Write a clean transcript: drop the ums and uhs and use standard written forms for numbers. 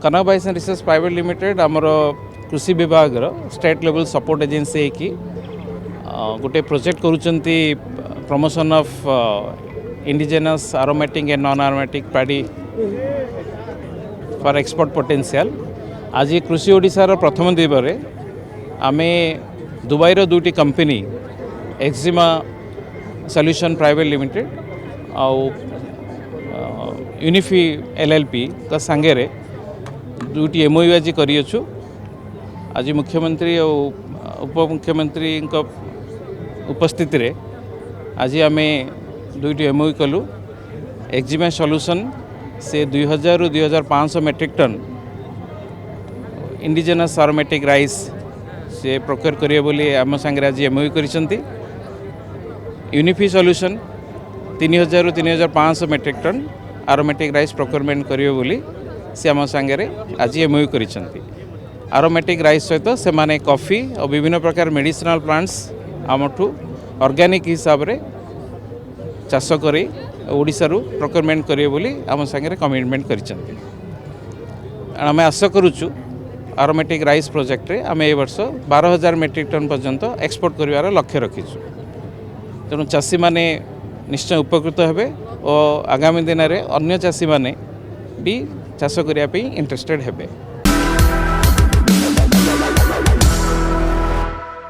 कनक बाइस and research private limited आमर कृषि विभाग स्टेट लेवल सपोर्ट एजेंसी की गोटे प्रोजेक्ट करुँच promotion of indigenous aromatic and non aromatic paddy for export potential. आज कृषि ओडिशार प्रथम दिवस आमे दुबई रो दुटी company Exima solution private limited आउ यूनिफी एलएलपी का सांगे दुटी एमओयू आज करियछु। आज मुख्यमंत्री और उपमुख्यमंत्री उपस्थिति रे आज आमे दुईटी एमओयू कलु। एक्जिमा सॉल्यूशन से 2000 रु 2500 मेट्रिक टन इंडिजिनस आरोमेटिक राइस से प्रोक्योर करिए बोली आम सांगे आज एमओयू करिसेंती। यूनिफी सॉल्यूशन 3000 रु 3500 मेट्रिक टन आरोमेटिक राइस प्रोक्योरमेंट करिए बोली से आम सांगे आज एमओयू करिसेंती। आरोमेटिक राइस सहित से माने कॉफी और विभिन्न प्रकार मेडिसिनल प्लांट्स आमठू ऑर्गेनिक हिसाब रे चाष करी ओडिशारू प्रोक्योरमेंट करिए बोली आम सांगे कमिटमेंट करिसेंती। आम आशा करूचु आरोमेटिक राइस प्रोजेक्ट रे आम ए वर्ष 12,000 मेट्रिक टन पर्यंत एक्सपोर्ट करिवार लक्ष्य रखीचु। तेणु चाषी माने निश्चय उपकृत हेबे और आगामी दिन में अन्य चाषी माने भी चाष करिया पे इंटरेस्टेड हेबे।